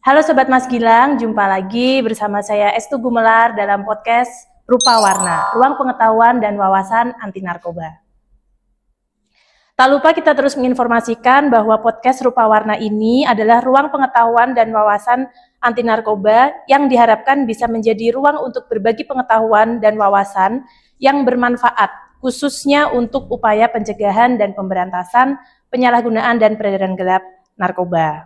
Halo Sobat Mas Gilang, jumpa lagi bersama saya Estu Gumelar dalam podcast Rupa Warna, Ruang Pengetahuan dan Wawasan Anti Narkoba. Tak lupa kita terus menginformasikan bahwa podcast Rupa Warna ini adalah ruang pengetahuan dan wawasan anti narkoba yang diharapkan bisa menjadi ruang untuk berbagi pengetahuan dan wawasan yang bermanfaat, khususnya untuk upaya pencegahan dan pemberantasan penyalahgunaan dan peredaran gelap narkoba.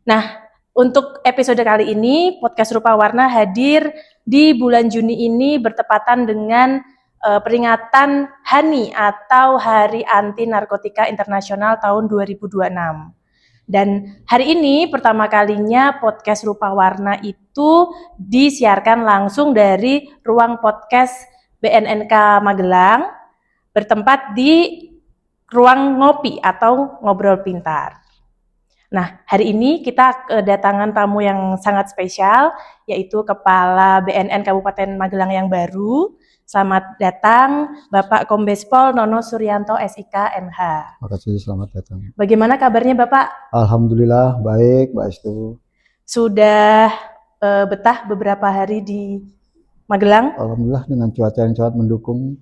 Nah, untuk episode kali ini, podcast Rupa Warna hadir di bulan Juni ini bertepatan dengan peringatan HANI atau Hari Anti Narkotika Internasional tahun 2026. Dan hari ini pertama kalinya podcast Rupa Warna itu disiarkan langsung dari ruang podcast BNNK Magelang, bertempat di ruang ngopi atau ngobrol pintar. Nah, hari ini kita kedatangan tamu yang sangat spesial, yaitu Kepala BNN Kabupaten Magelang yang baru. Selamat datang, Bapak Kombes Pol Nono Suryanto SIK MH. Terima kasih, selamat datang. Bagaimana kabarnya Bapak? Alhamdulillah, baik, Mbak Estu. Sudah betah beberapa hari di Magelang? Alhamdulillah dengan cuaca yang sangat mendukung,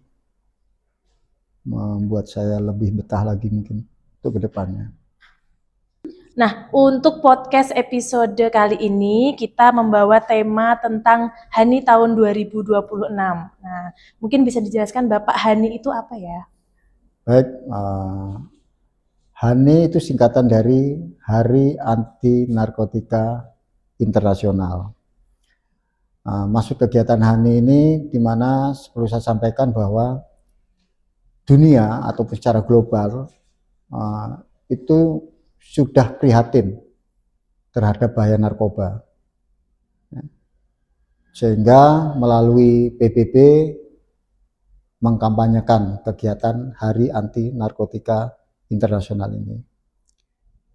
membuat saya lebih betah lagi mungkin untuk kedepannya. Nah, untuk podcast episode kali ini kita membawa tema tentang HANI tahun 2026. Nah, mungkin bisa dijelaskan Bapak, HANI itu apa ya? Baik, HANI itu singkatan dari Hari Anti Narkotika Internasional. Masuk kegiatan HANI ini di mana perlu saya sampaikan bahwa dunia ataupun secara global itu sudah prihatin terhadap bahaya narkoba, sehingga melalui PBB mengkampanyekan kegiatan Hari Anti Narkotika Internasional ini.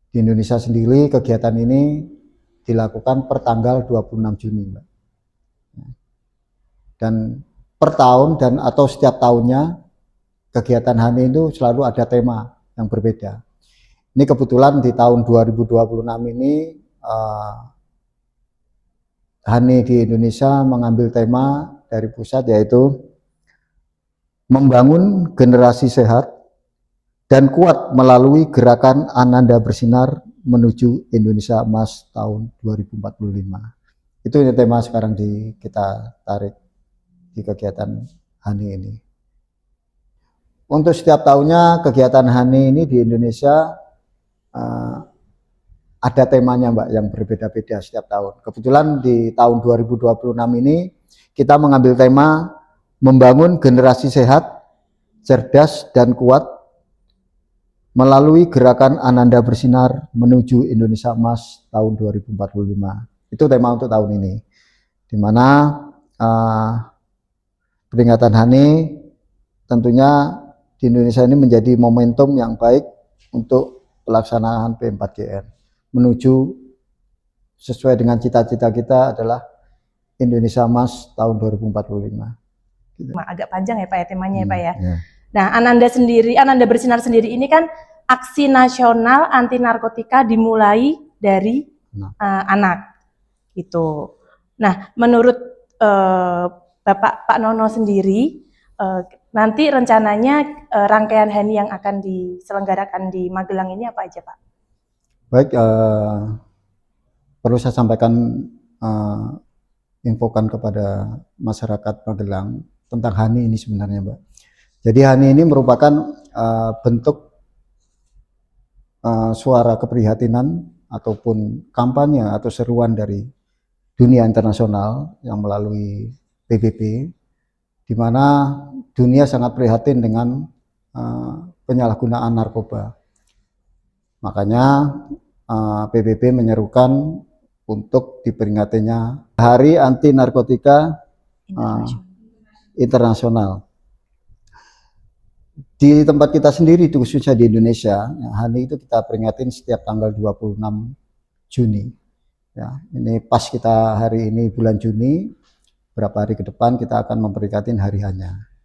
Di Indonesia sendiri kegiatan ini dilakukan per tanggal 26 Juni, Mbak. Dan per tahun dan atau setiap tahunnya kegiatan HANI itu selalu ada tema yang berbeda. Ini kebetulan di tahun 2026 ini HANI di Indonesia mengambil tema dari pusat, yaitu membangun generasi sehat dan kuat melalui gerakan Ananda Bersinar menuju Indonesia Emas tahun 2045. Itu tema sekarang kita tarik di kegiatan HANI ini. Untuk setiap tahunnya kegiatan HANI ini di Indonesia ada temanya, Mbak, yang berbeda-beda setiap tahun. Kebetulan di tahun 2026 ini kita mengambil tema membangun generasi sehat, cerdas dan kuat melalui gerakan Ananda Bersinar menuju Indonesia Emas tahun 2045. Itu tema untuk tahun ini, di mana peringatan HANI tentunya di Indonesia ini menjadi momentum yang baik untuk pelaksanaan P4GN menuju sesuai dengan cita-cita kita adalah Indonesia Emas tahun 2045. Gitu. Agak panjang ya Pak ya temanya ya Pak ya. Nah, Ananda Bersinar sendiri ini kan aksi nasional anti narkotika dimulai dari anak gitu. Nah, menurut Pak Nono sendiri nanti rencananya rangkaian HANI yang akan diselenggarakan di Magelang ini apa aja Pak? Baik, perlu saya sampaikan, infokan kepada masyarakat Magelang tentang HANI ini sebenarnya, Mbak. Jadi HANI ini merupakan bentuk suara keprihatinan ataupun kampanye atau seruan dari dunia internasional yang melalui PBB, di mana dunia sangat prihatin dengan penyalahgunaan narkoba. Makanya PBB menyerukan untuk diperingatinya Hari Anti Narkotika Internasional. Di tempat kita sendiri, khususnya di Indonesia, HANI itu kita peringatin setiap tanggal 26 Juni. Ya, ini pas kita hari ini bulan Juni, berapa hari ke depan kita akan memperingati hari HANI.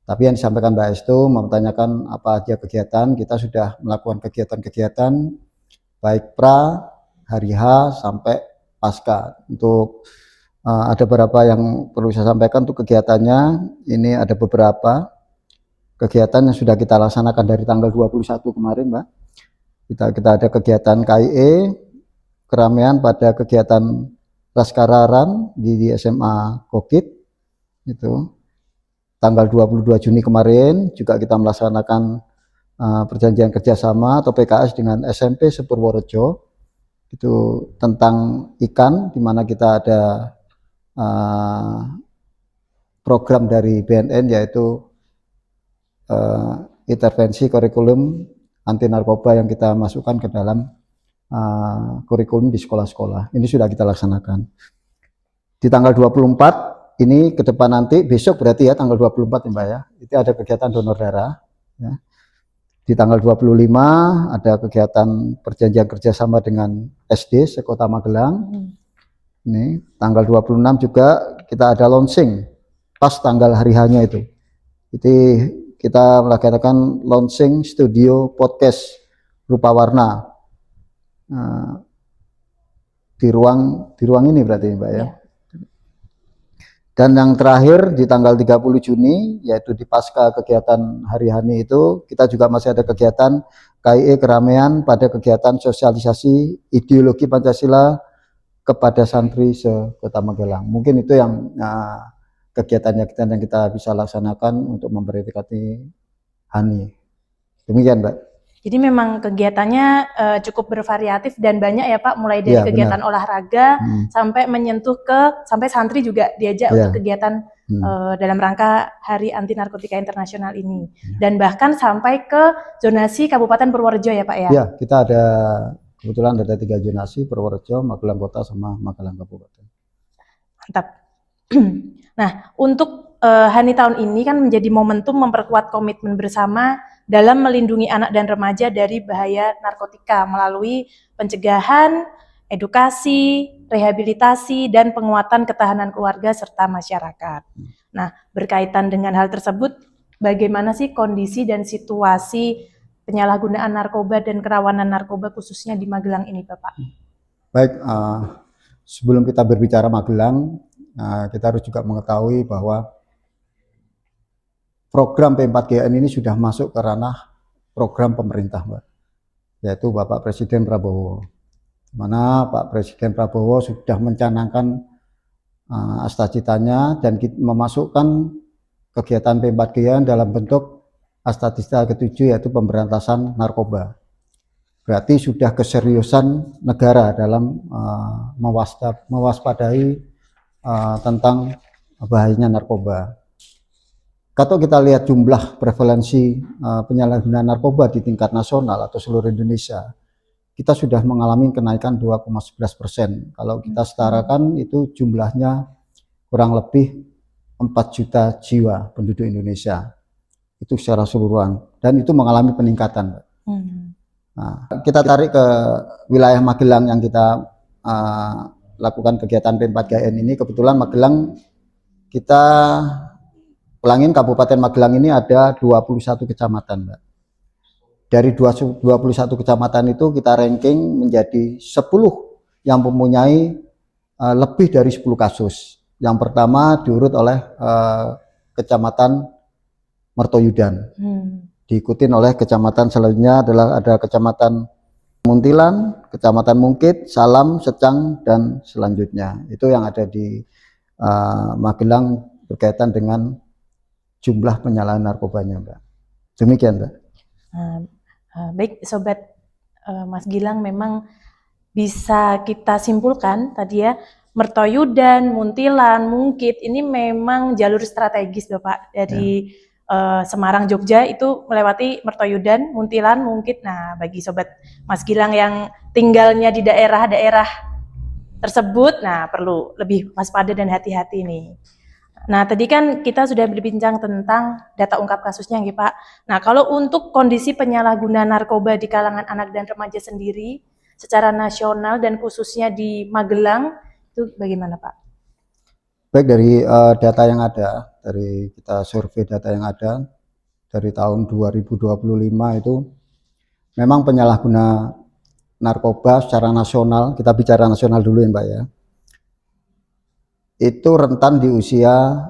Tapi yang disampaikan Mbak Estu mempertanyakan apa aja kegiatan, kita sudah melakukan kegiatan-kegiatan baik pra, hari H sampai pasca. Untuk ada beberapa yang perlu saya sampaikan untuk kegiatannya. Ini ada beberapa kegiatan yang sudah kita laksanakan dari tanggal 21 kemarin, Mbak. Kita ada kegiatan KIE, keramaian pada kegiatan Laskararan di SMA Kokit. Itu tanggal 22 Juni kemarin juga kita melaksanakan perjanjian kerjasama atau PKS dengan SMP Sepurworejo. Itu tentang ikan, di mana kita ada program dari BNN yaitu intervensi kurikulum anti narkoba yang kita masukkan ke dalam kurikulum di sekolah-sekolah. Ini sudah kita laksanakan. Di tanggal 24 ini ke depan nanti, besok berarti ya tanggal 24 ya Mbak ya, itu ada kegiatan donor darah. Ya. Di tanggal 25 ada kegiatan perjanjian kerjasama dengan SD sekota Magelang. Ini tanggal 26 juga kita ada launching pas tanggal hari hanya itu. Jadi kita melaksanakan launching studio podcast Rupa Warna di ruang ini berarti Mbak ya. Dan yang terakhir di tanggal 30 Juni yaitu di pasca kegiatan Hari Hani itu kita juga masih ada kegiatan KIE keramaian pada kegiatan sosialisasi ideologi Pancasila kepada santri se-Kota Magelang. Mungkin itu yang kegiatan-kegiatan yang kita bisa laksanakan untuk memperingati Hani. Demikian, Mbak. Jadi memang kegiatannya cukup bervariatif dan banyak ya Pak, mulai dari kegiatan olahraga sampai menyentuh sampai santri juga diajak untuk kegiatan dalam rangka Hari Anti Narkotika Internasional ini. Dan bahkan sampai ke zonasi Kabupaten Purworejo ya Pak ya? Iya, kita ada kebetulan ada 3 zonasi, Purworejo, Magelang Kota sama Magelang Kabupaten. Mantap. Nah, untuk Hani tahun ini kan menjadi momentum memperkuat komitmen bersama dalam melindungi anak dan remaja dari bahaya narkotika melalui pencegahan, edukasi, rehabilitasi, dan penguatan ketahanan keluarga serta masyarakat. Nah, berkaitan dengan hal tersebut, bagaimana sih kondisi dan situasi penyalahgunaan narkoba dan kerawanan narkoba khususnya di Magelang ini, Bapak? Baik, sebelum kita berbicara Magelang, kita harus juga mengetahui bahwa program P4GN ini sudah masuk ke ranah program pemerintah, Mbak, yaitu Bapak Presiden Prabowo. Mana Pak Presiden Prabowo sudah mencanangkan astacitanya dan memasukkan kegiatan P4GN dalam bentuk astacita ke-7 yaitu pemberantasan narkoba. Berarti sudah keseriusan negara dalam mewaspadai tentang bahayanya narkoba. Kalau kita lihat jumlah prevalensi penyalahgunaan narkoba di tingkat nasional atau seluruh Indonesia, kita sudah mengalami kenaikan 2,11%. Kalau kita setarakan itu jumlahnya kurang lebih 4 juta jiwa penduduk Indonesia. Itu secara keseluruhan dan itu mengalami peningkatan. Nah, kita tarik ke wilayah Magelang yang kita lakukan kegiatan P4GN ini. Kebetulan Magelang kita ulangin, Kabupaten Magelang ini ada 21 kecamatan, Mbak. Dari 21 kecamatan itu kita ranking menjadi 10 yang mempunyai lebih dari 10 kasus. Yang pertama diurut oleh Kecamatan Mertoyudan. Diikuti oleh kecamatan selanjutnya adalah ada Kecamatan Muntilan, Kecamatan Mungkit, Salam, Secang, dan selanjutnya. Itu yang ada di Magelang berkaitan dengan jumlah penyalahan narkobanya, Mbak. Demikian, Mbak. Baik, Sobat Mas Gilang, memang bisa kita simpulkan tadi ya, Mertoyudan, Muntilan, Mungkit, ini memang jalur strategis Bapak dari Semarang, Jogja itu melewati Mertoyudan, Muntilan, Mungkit. Nah, bagi Sobat Mas Gilang yang tinggalnya di daerah-daerah tersebut, nah perlu lebih waspada dan hati-hati nih. Nah, tadi kan kita sudah berbincang tentang data ungkap kasusnya, ya Pak. Nah, kalau untuk kondisi penyalahgunaan narkoba di kalangan anak dan remaja sendiri, secara nasional dan khususnya di Magelang, itu bagaimana, Pak? Baik, dari data yang ada, dari kita survei data yang ada, dari tahun 2025 itu, memang penyalahguna narkoba secara nasional, kita bicara nasional dulu ya Mbak ya, itu rentan di usia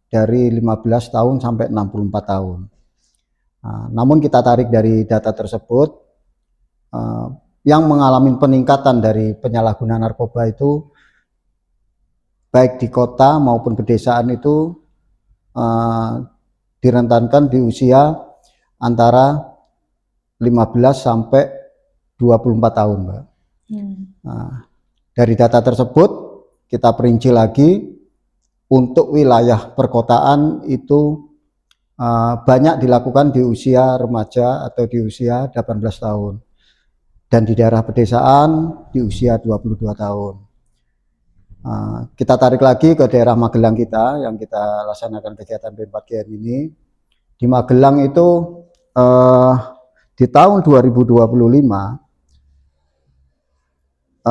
dari 15 tahun sampai 64 tahun. Nah, namun kita tarik dari data tersebut, yang mengalami peningkatan dari penyalahgunaan narkoba itu baik di kota maupun pedesaan itu direntankan di usia antara 15 sampai 24 tahun, Mbak. Nah, dari data tersebut kita perinci lagi, untuk wilayah perkotaan itu banyak dilakukan di usia remaja atau di usia 18 tahun. Dan di daerah pedesaan di usia 22 tahun. Kita tarik lagi ke daerah Magelang kita yang kita laksanakan kegiatan P4GN ini. Di Magelang itu di tahun 2025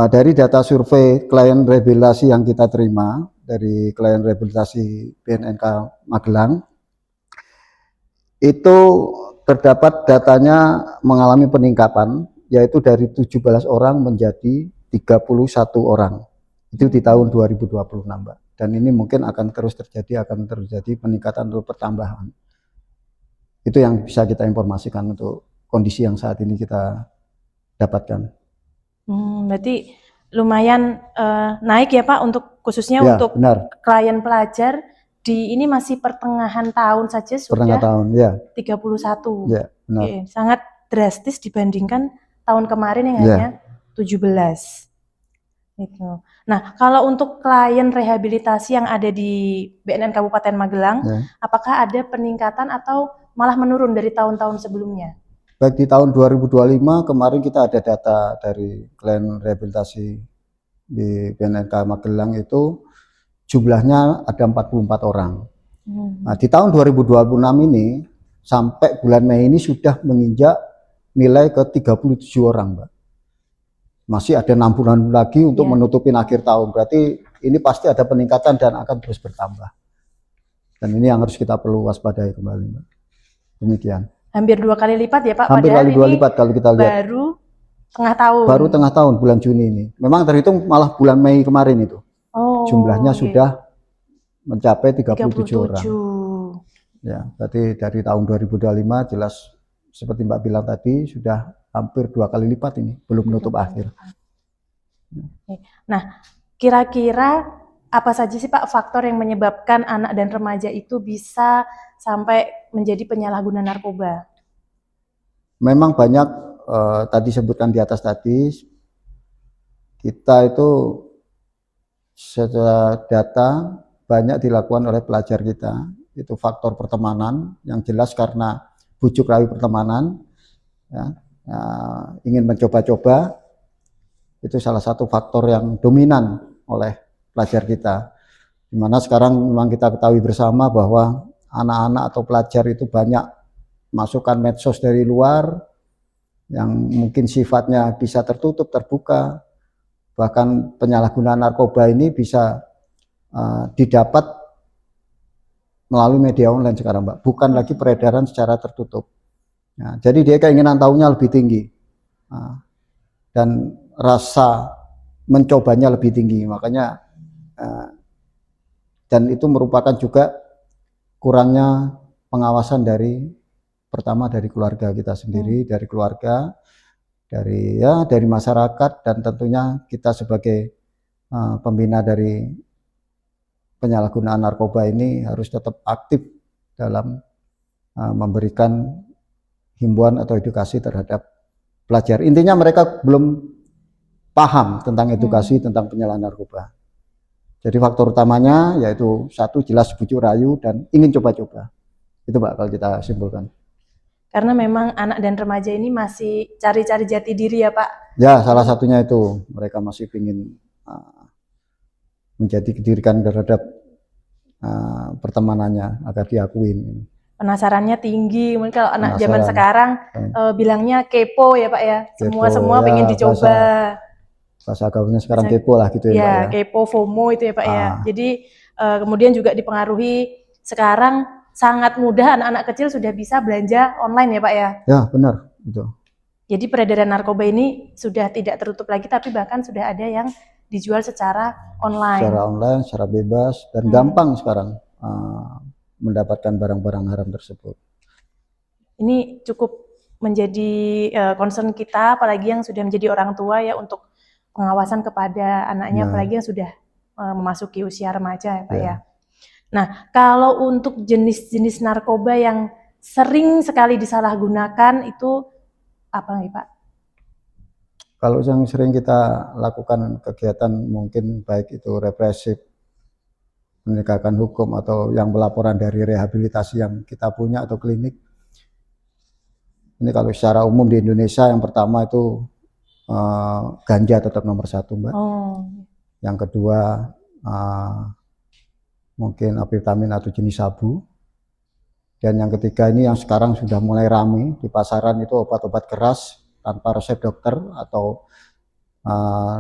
dari data survei klien rehabilitasi yang kita terima dari klien rehabilitasi BNNK Magelang, itu terdapat datanya mengalami peningkatan, yaitu dari 17 orang menjadi 31 orang. Itu di tahun 2026, Mbak. Dan ini mungkin akan terus terjadi peningkatan atau pertambahan. Itu yang bisa kita informasikan untuk kondisi yang saat ini kita dapatkan. Berarti lumayan naik ya Pak, untuk khususnya ya, untuk benar. klien pelajar di ini masih pertengahan tahun saja sudah tahun, ya. 31. Ya, benar. Oke, sangat drastis dibandingkan tahun kemarin yang hanya 17. Gitu. Nah, kalau untuk klien rehabilitasi yang ada di BNN Kabupaten Magelang, apakah ada peningkatan atau malah menurun dari tahun-tahun sebelumnya? Baik, di tahun 2025 kemarin kita ada data dari klien rehabilitasi di BNNK Magelang itu jumlahnya ada 44 orang. Nah, di tahun 2026 ini sampai bulan Mei ini sudah menginjak nilai ke 37 orang, Mbak. Masih ada 6 bulan lagi untuk menutupi akhir tahun. Berarti ini pasti ada peningkatan dan akan terus bertambah. Dan ini yang harus kita perlu waspadai kembali, Mbak. Demikian. Hampir 2 kali lipat ya Pak? Hampir kali 2 lipat kalau kita lihat. Baru tengah tahun. Baru tengah tahun, bulan Juni ini. Memang terhitung malah bulan Mei kemarin itu. Jumlahnya sudah mencapai 37 orang. Ya, berarti dari tahun 2025 jelas seperti Mbak bilang tadi sudah hampir 2 kali lipat ini, belum menutup akhir. Nah, kira-kira apa saja sih Pak faktor yang menyebabkan anak dan remaja itu bisa sampai menjadi penyalahguna narkoba? Memang banyak, tadi sebutkan di atas tadi, kita itu secara data banyak dilakukan oleh pelajar kita. Itu faktor pertemanan yang jelas karena bujuk rayu pertemanan, ya, ingin mencoba-coba, itu salah satu faktor yang dominan oleh pelajar kita. Dimana sekarang memang kita ketahui bersama bahwa anak-anak atau pelajar itu banyak masukkan medsos dari luar yang mungkin sifatnya bisa tertutup, terbuka. Bahkan penyalahgunaan narkoba ini bisa didapat melalui media online sekarang, Mbak. Bukan lagi peredaran secara tertutup. Nah, jadi dia keinginan tahunya lebih tinggi. Dan rasa mencobanya lebih tinggi. Makanya dan itu merupakan juga kurangnya pengawasan pertama dari keluarga kita sendiri, dari keluarga, dari masyarakat, dan tentunya kita sebagai pembina dari penyalahgunaan narkoba ini harus tetap aktif dalam memberikan himbauan atau edukasi terhadap pelajar. Intinya mereka belum paham tentang edukasi tentang penyalahgunaan narkoba. Jadi faktor utamanya yaitu satu, jelas bujuk rayu dan ingin coba-coba. Itu Mbak kalau kita simpulkan. Karena memang anak dan remaja ini masih cari-cari jati diri ya Pak? Ya, salah satunya itu. Mereka masih ingin menjadi dirikan terhadap pertemanannya agar diakuin. Penasarannya tinggi, mungkin kalau anak zaman sekarang bilangnya kepo ya Pak ya? Semua pengen dicoba. Bahasa gaulnya sekarang kepo lah gitu ya Pak ya. Kepo, FOMO itu ya Pak ya. Jadi kemudian juga dipengaruhi sekarang sangat mudah anak-anak kecil sudah bisa belanja online ya Pak ya? Ya benar, itu. Jadi peredaran narkoba ini sudah tidak tertutup lagi, tapi bahkan sudah ada yang dijual secara online. Secara online, secara bebas, dan gampang sekarang mendapatkan barang-barang haram tersebut. Ini cukup menjadi concern kita, apalagi yang sudah menjadi orang tua ya, untuk pengawasan kepada anaknya, apalagi yang sudah memasuki usia remaja ya Pak ya. Nah, kalau untuk jenis-jenis narkoba yang sering sekali disalahgunakan itu apa nih Pak? Kalau yang sering kita lakukan kegiatan mungkin baik itu represif, penegakan hukum, atau yang pelaporan dari rehabilitasi yang kita punya atau klinik. Ini kalau secara umum di Indonesia yang pertama itu ganja tetap nomor 1 Mbak. Yang kedua mungkin amfetamin atau jenis sabu. Dan yang ketiga ini yang sekarang sudah mulai ramai di pasaran itu obat-obat keras tanpa resep dokter, atau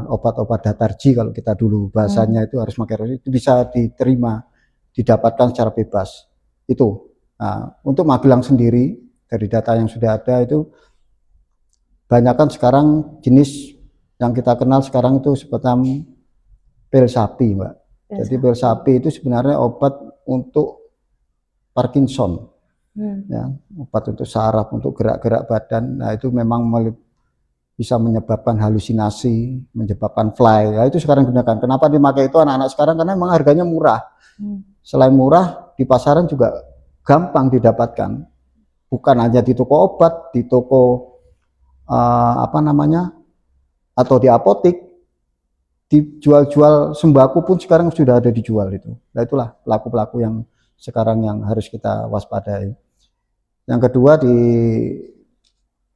obat-obat datarji kalau kita dulu bahasanya itu harus pakai resep, itu bisa diterima, didapatkan secara bebas. Itu. Nah, untuk Magelang sendiri dari data yang sudah ada itu banyakkan sekarang jenis yang kita kenal sekarang itu seperti pil sapi Mbak. Jadi pil sapi itu sebenarnya obat untuk Parkinson. Ya, obat untuk saraf, untuk gerak-gerak badan. Nah, itu memang bisa menyebabkan halusinasi, menyebabkan fly. Ya, itu sekarang gunakan. Kenapa dipakai itu anak-anak sekarang? Karena memang harganya murah. Selain murah, di pasaran juga gampang didapatkan. Bukan hanya di toko obat, di toko atau di apotik, dijual-jual sembako pun sekarang sudah ada dijual itu. Nah, itulah pelaku-pelaku yang sekarang yang harus kita waspadai. Yang kedua, di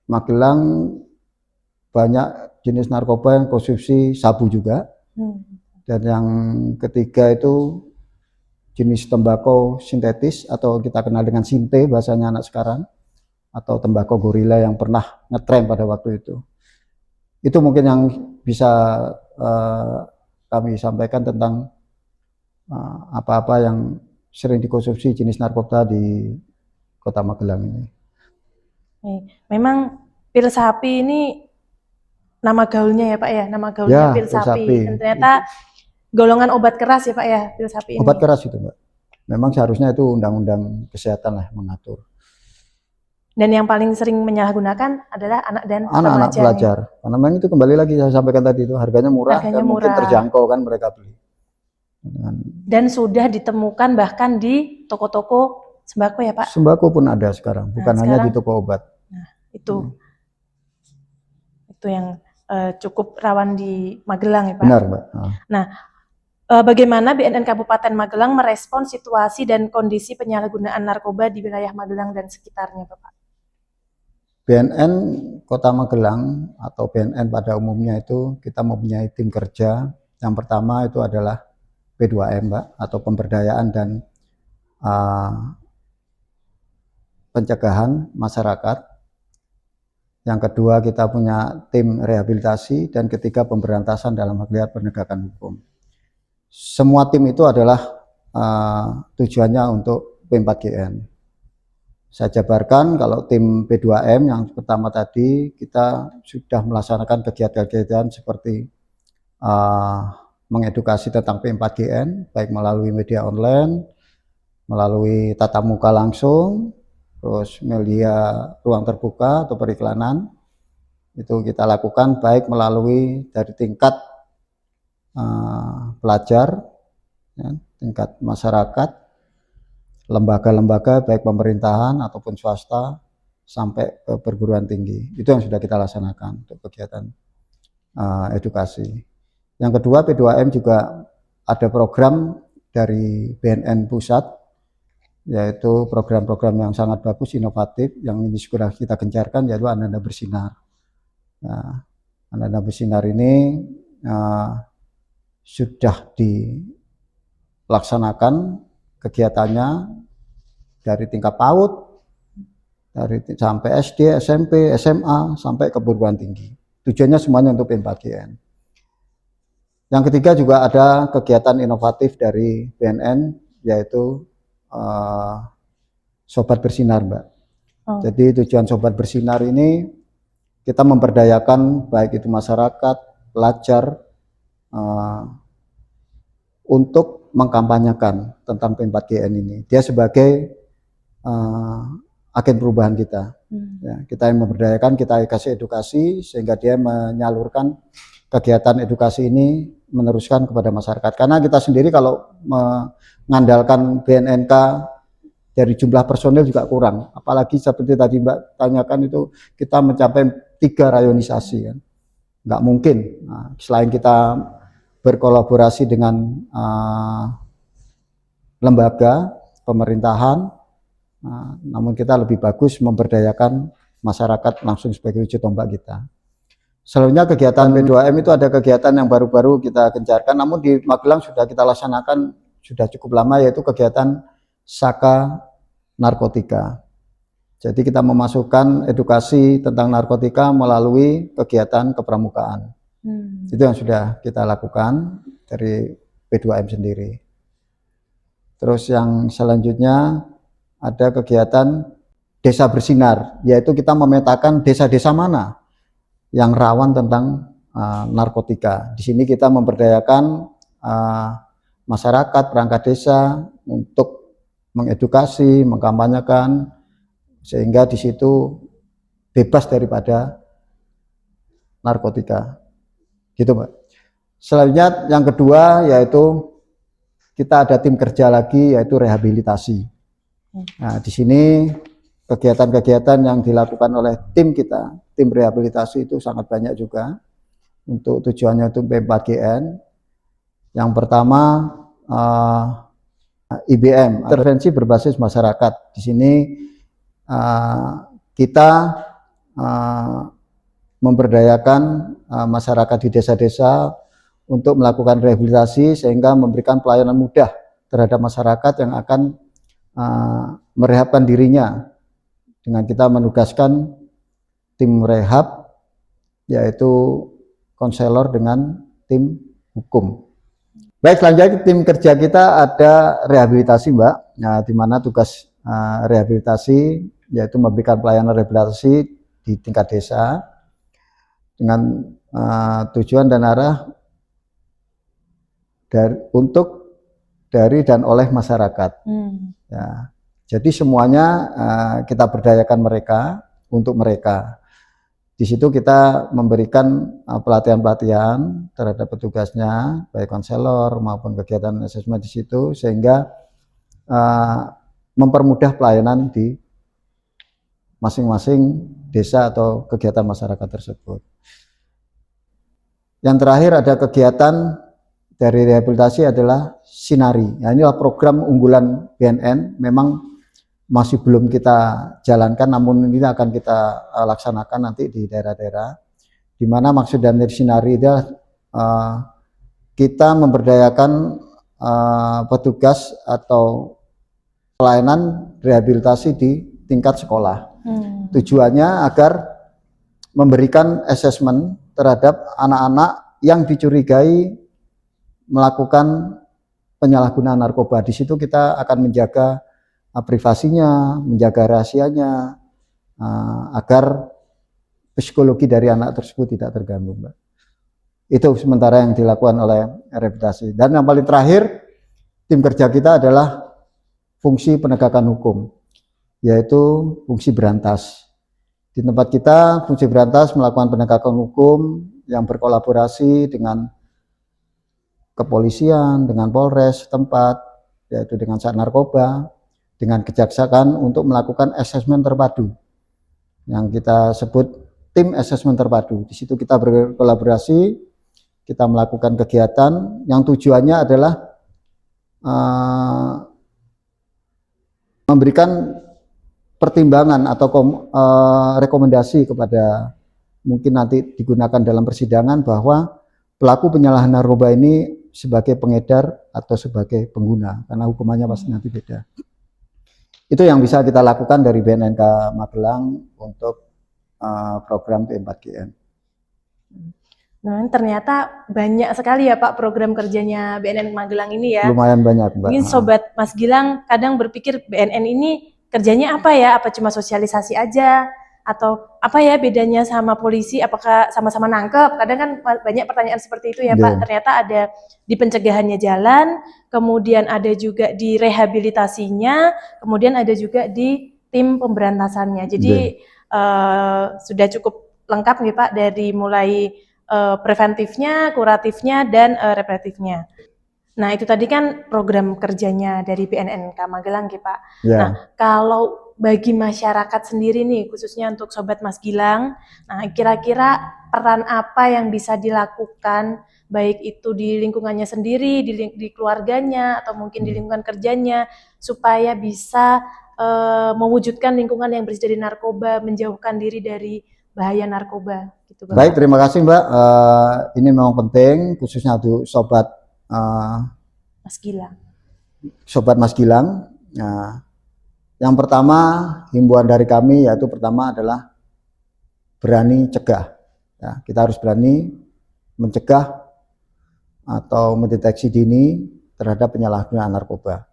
Magelang banyak jenis narkoba yang konsumsi sabu juga. Dan yang ketiga itu jenis tembakau sintetis atau kita kenal dengan sinte bahasanya anak sekarang, atau tembakau gorila yang pernah ngetren pada waktu itu. Itu mungkin yang bisa kami sampaikan tentang apa-apa yang sering dikonsumsi jenis narkoba di Kota Magelang ini. Memang pil sapi ini nama gaulnya ya Pak ya, nama gaulnya pil sapi. Dan ternyata golongan obat keras ya Pak ya, pil sapi ini. Obat keras itu Mbak. Memang seharusnya itu undang-undang kesehatan lah mengatur. Dan yang paling sering menyalahgunakan adalah anak dan anak-anak pelajar. Karena memang itu kembali lagi saya sampaikan tadi itu harganya murah, dan mungkin terjangkau kan mereka beli. Dan sudah ditemukan bahkan di toko-toko sembako ya Pak? Sembako pun ada sekarang, bukan hanya di toko obat. Nah, itu yang cukup rawan di Magelang ya Pak? Benar Mbak. Nah, bagaimana BNN Kabupaten Magelang merespon situasi dan kondisi penyalahgunaan narkoba di wilayah Magelang dan sekitarnya Bapak? BNN Kota Magelang atau BNN pada umumnya itu kita mempunyai tim kerja. Yang pertama itu adalah P2M Mbak, atau pemberdayaan dan pencegahan masyarakat. Yang kedua kita punya tim rehabilitasi, dan ketiga pemberantasan dalam hal penegakan hukum. Semua tim itu adalah tujuannya untuk P4GN. Saya jabarkan, kalau tim P2M yang pertama tadi kita sudah melaksanakan kegiatan-kegiatan seperti mengedukasi tentang P4GN, baik melalui media online, melalui tatap muka langsung, terus media ruang terbuka atau periklanan. Itu kita lakukan baik melalui dari tingkat pelajar, ya, tingkat masyarakat, lembaga-lembaga baik pemerintahan ataupun swasta, sampai ke perguruan tinggi. Itu yang sudah kita laksanakan untuk kegiatan edukasi. Yang kedua, P2M juga ada program dari BNN Pusat, yaitu program-program yang sangat bagus, inovatif, yang ini segera kita gencarkan, yaitu Ananda Bersinar. Nah, Ananda Bersinar ini sudah dilaksanakan kegiatannya dari tingkat PAUD, sampai SD, SMP, SMA, sampai ke perguruan tinggi. Tujuannya semuanya untuk P4GN. Yang ketiga juga ada kegiatan inovatif dari BNN, yaitu Sobat Bersinar Mbak. Jadi tujuan Sobat Bersinar ini kita memberdayakan baik itu masyarakat, pelajar untuk mengkampanyekan tentang P4GN ini. Dia sebagai agen perubahan kita. Ya, kita yang memberdayakan, kita kasih edukasi sehingga dia menyalurkan kegiatan edukasi ini meneruskan kepada masyarakat. Karena kita sendiri kalau mengandalkan BNNK dari jumlah personil juga kurang. Apalagi seperti tadi Mbak tanyakan itu kita mencapai 3 rayonisasi kan. Nggak mungkin. Nah, selain kita berkolaborasi dengan lembaga pemerintahan, namun kita lebih bagus memberdayakan masyarakat langsung sebagai wujud tombak kita. Selanjutnya kegiatan P2M itu ada kegiatan yang baru-baru kita gencarkan, namun di Magelang sudah kita laksanakan sudah cukup lama, yaitu kegiatan Saka Narkotika. Jadi kita memasukkan edukasi tentang narkotika melalui kegiatan kepramukaan. Itu yang sudah kita lakukan dari P2M sendiri. Terus yang selanjutnya ada kegiatan Desa Bersinar, yaitu kita memetakan desa-desa mana yang rawan tentang narkotika. Di sini kita memberdayakan masyarakat, perangkat desa untuk mengedukasi, mengkampanyekan, sehingga di situ bebas daripada narkotika. Gitu, Mbak. Selanjutnya yang kedua yaitu kita ada tim kerja lagi, yaitu rehabilitasi. Nah, di sini kegiatan-kegiatan yang dilakukan oleh tim kita, tim rehabilitasi itu sangat banyak juga. Untuk tujuannya itu P4GN. Yang pertama IBM, intervensi berbasis masyarakat. Di sini kita memberdayakan masyarakat di desa-desa untuk melakukan rehabilitasi sehingga memberikan pelayanan mudah terhadap masyarakat yang akan merehabkan dirinya, dengan kita menugaskan tim rehab, yaitu konselor dengan tim hukum. Baik, selanjutnya tim kerja kita ada rehabilitasi, Mbak. Nah, di mana tugas rehabilitasi yaitu memberikan pelayanan rehabilitasi di tingkat desa dengan tujuan dan arah dari dan oleh masyarakat. Ya, jadi semuanya kita berdayakan mereka untuk mereka. Di situ kita memberikan pelatihan-pelatihan terhadap petugasnya, baik konselor maupun kegiatan asesmen di situ, sehingga mempermudah pelayanan di masing-masing desa atau kegiatan masyarakat tersebut. Yang terakhir ada kegiatan dari rehabilitasi adalah Sinari. Nah, inilah program unggulan BNN, memang masih belum kita jalankan, namun ini akan kita laksanakan nanti di daerah-daerah. Di mana maksud dari Sinari adalah kita memberdayakan petugas atau pelayanan rehabilitasi di tingkat sekolah. Tujuannya agar memberikan asesmen terhadap anak-anak yang dicurigai melakukan penyalahgunaan narkoba. Di situ kita akan menjaga privasinya, menjaga rahasianya, agar psikologi dari anak tersebut tidak terganggu, Mbak. Itu sementara yang dilakukan oleh rehabilitasi. Dan yang paling terakhir, tim kerja kita adalah fungsi penegakan hukum, yaitu fungsi berantas. Di tempat kita, fungsi berantas melakukan penegakan hukum yang berkolaborasi dengan kepolisian, dengan Polres setempat, yaitu dengan Sat Narkoba, dengan Kejaksaan untuk melakukan asesmen terpadu yang kita sebut tim asesmen terpadu. Di situ kita berkolaborasi, kita melakukan kegiatan yang tujuannya adalah memberikan pertimbangan atau rekomendasi kepada, mungkin nanti digunakan dalam persidangan, bahwa pelaku penyalahan narkoba ini sebagai pengedar atau sebagai pengguna, karena hukumannya pasti nanti beda. Itu yang bisa kita lakukan dari BNNK Magelang untuk program P4GN. Nah, ternyata banyak sekali ya Pak program kerjanya BNN Magelang ini ya. Lumayan banyak, Mbak. Mungkin Sobat Mas Gilang kadang berpikir BNN ini kerjanya apa ya? Apa cuma sosialisasi aja? atau apa ya bedanya sama polisi? Apakah sama-sama nangkep? Kadang kan banyak pertanyaan seperti itu ya Pak. Ternyata ada di pencegahannya jalan, kemudian ada juga di rehabilitasinya, kemudian ada juga di tim pemberantasannya. Jadi sudah cukup lengkap nih Pak dari mulai preventifnya, kuratifnya, dan represifnya. Nah, itu tadi kan program kerjanya dari BNNK Magelang ya Pak. Nah, kalau bagi masyarakat sendiri nih, khususnya untuk Sobat Mas Gilang, nah kira-kira peran apa yang bisa dilakukan, baik itu di lingkungannya sendiri, di keluarganya, atau mungkin di lingkungan kerjanya, supaya bisa mewujudkan lingkungan yang bersih dari narkoba, menjauhkan diri dari bahaya narkoba. Gitu, Bapak. Baik, terima kasih Mbak. Ini memang penting, khususnya untuk Sobat Mas Gilang. Sobat Mas Gilang. Nah, yang pertama himbauan dari kami yaitu pertama adalah berani cegah. Ya, kita harus berani mencegah atau mendeteksi dini terhadap penyalahgunaan narkoba.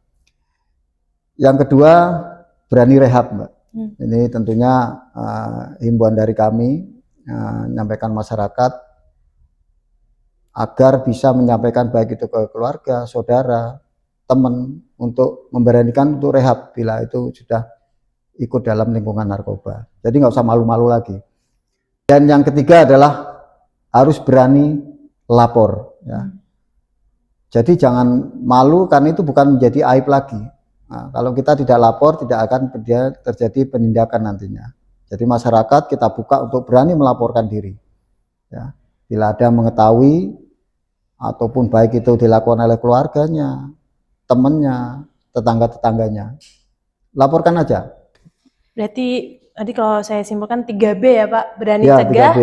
Yang kedua berani rehab, Mbak. Ini tentunya himbauan dari kami, menyampaikan masyarakat agar bisa menyampaikan baik itu ke keluarga, saudara, teman untuk memberanikan untuk rehab bila itu sudah ikut dalam lingkungan narkoba. Jadi nggak usah malu-malu lagi. Dan yang ketiga adalah harus berani lapor. Ya. Jadi jangan malu karena itu bukan menjadi aib lagi. Nah, kalau kita tidak lapor tidak akan terjadi penindakan nantinya. Jadi masyarakat kita buka untuk berani melaporkan diri. Ya. Bila ada mengetahui ataupun baik itu dilakukan oleh keluarganya, temannya, tetangga-tetangganya, laporkan aja. Berarti tadi kalau saya simpulkan 3B ya Pak, berani cegah,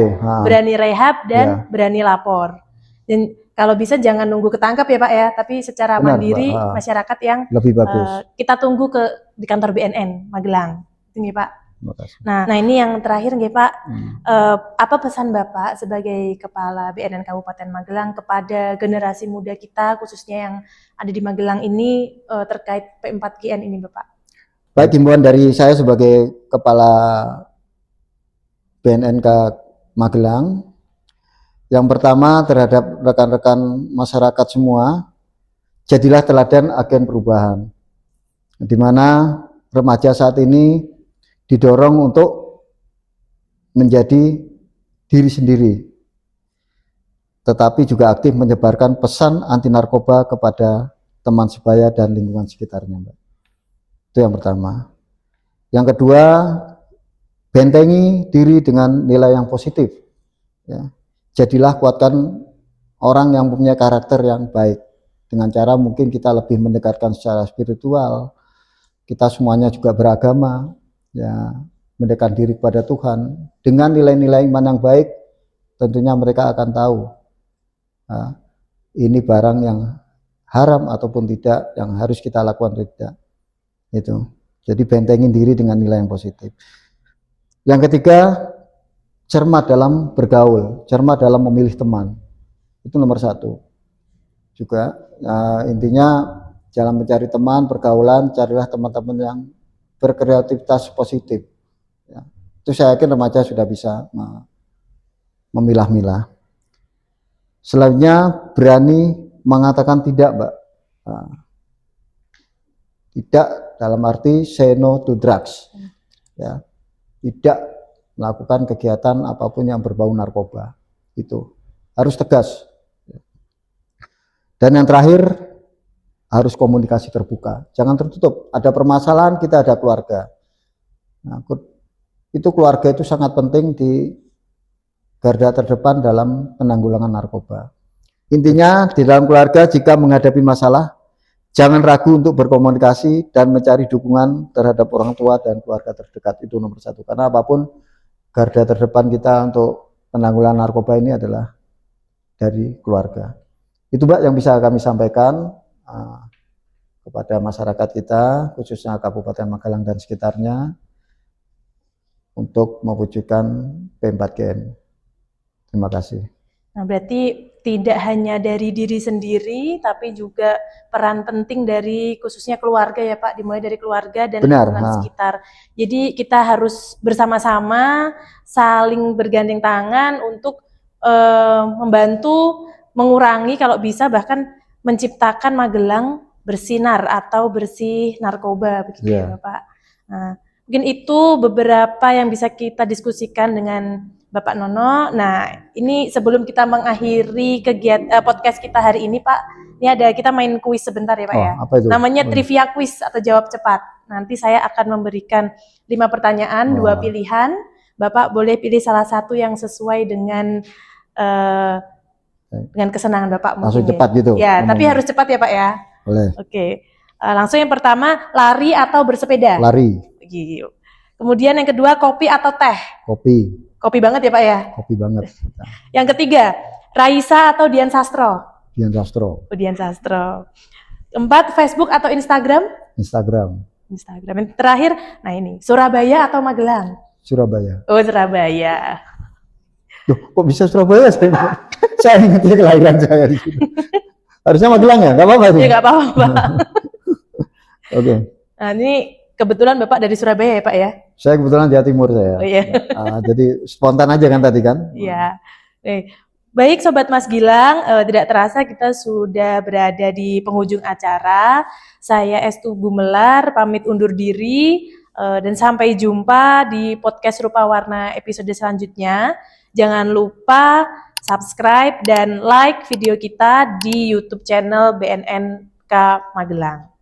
berani rehab, dan berani lapor. Dan kalau bisa jangan nunggu ketangkap ya Pak ya, tapi secara mandiri masyarakat yang lebih bagus. Kita tunggu di kantor BNN Magelang. Itu nih Pak. Nah ini yang terakhir nih Pak, apa pesan Bapak sebagai Kepala BNN Kabupaten Magelang kepada generasi muda kita, khususnya yang ada di Magelang ini terkait P4GN ini Bapak? Baik, himbauan dari saya sebagai Kepala BNNK Magelang, yang pertama terhadap rekan-rekan masyarakat semua, jadilah teladan agen perubahan, di mana remaja saat ini didorong untuk menjadi diri sendiri, tetapi juga aktif menyebarkan pesan anti narkoba kepada teman sebaya dan lingkungan sekitarnya, Mbak. Itu yang pertama. Yang kedua, bentengi diri dengan nilai yang positif. Ya. Jadilah kuatkan orang yang punya karakter yang baik. Dengan cara mungkin kita lebih mendekatkan secara spiritual. Kita semuanya juga beragama. Ya, mendekatkan diri kepada Tuhan. Dengan nilai-nilai iman yang baik, tentunya mereka akan tahu. Nah, ini barang yang haram ataupun tidak, yang harus kita lakukan atau tidak. Itu. Jadi bentengin diri dengan nilai yang positif. Yang ketiga, cermat dalam bergaul, cermat dalam memilih teman. Itu nomor satu. Juga intinya jalan mencari teman, pergaulan, carilah teman-teman yang berkreativitas positif. Ya. Itu saya yakin remaja sudah bisa memilah-milah. Selanjutnya berani mengatakan tidak, Mbak. Tidak dalam arti say no to drugs. Ya. Tidak melakukan kegiatan apapun yang berbau narkoba. Itu harus tegas. Dan yang terakhir, harus komunikasi terbuka. Jangan tertutup. Ada permasalahan, kita ada keluarga. Nah, itu keluarga itu sangat penting di garda terdepan dalam penanggulangan narkoba. Intinya di dalam keluarga jika menghadapi masalah, jangan ragu untuk berkomunikasi dan mencari dukungan terhadap orang tua dan keluarga terdekat. Itu nomor satu. Karena apapun garda terdepan kita untuk penanggulangan narkoba ini adalah dari keluarga. Itu Mbak yang bisa kami sampaikan kepada masyarakat kita, khususnya Kabupaten Magelang dan sekitarnya, untuk mewujudkan P4GN. Terima kasih. Nah, berarti tidak hanya dari diri sendiri, tapi juga peran penting dari khususnya keluarga ya Pak, dimulai dari keluarga dan Benar, lingkungan ha. sekitar. Jadi kita harus bersama-sama saling bergandeng tangan untuk membantu mengurangi kalau bisa bahkan menciptakan Magelang bersinar atau bersih narkoba begitu ya Bapak. Nah, mungkin itu beberapa yang bisa kita diskusikan dengan Bapak Nono. Nah, ini sebelum kita mengakhiri kegiatan podcast kita hari ini, Pak, ini ada kita main kuis sebentar ya, Pak ya. Apa itu? Namanya trivia quiz atau jawab cepat. Nanti saya akan memberikan 5 pertanyaan, 2 pilihan. Bapak boleh pilih salah satu yang sesuai dengan kesenangan Bapak mungkin. Langsung cepat gitu. Ya, tapi harus cepat ya, Pak ya. Boleh. Oke. Langsung yang pertama, lari atau bersepeda? Lari. Kemudian yang kedua, kopi atau teh? Kopi. Kopi banget ya Pak ya? Kopi banget. Yang ketiga, Raisa atau Dian Sastro? Dian Sastro. Dian Sastro. Keempat, Facebook atau Instagram? Instagram. Yang terakhir, nah ini, Surabaya atau Magelang? Surabaya. Oh, Surabaya. Loh, kok bisa Surabaya? Saya ingatnya kelahiran saya di situ. Harusnya Magelang ya? Nggak apa-apa. Ya nggak apa-apa. Oke. Nah ini kebetulan Bapak dari Surabaya ya Pak ya? Saya kebetulan Jawa Timur saya. Oh iya. Jadi spontan aja kan tadi kan? Iya. Baik Sobat Mas Gilang, tidak terasa kita sudah berada di penghujung acara. Saya Estu Gumelar, pamit undur diri dan sampai jumpa di podcast Rupa Warna episode selanjutnya. Jangan lupa subscribe dan like video kita di YouTube channel BNNK Magelang.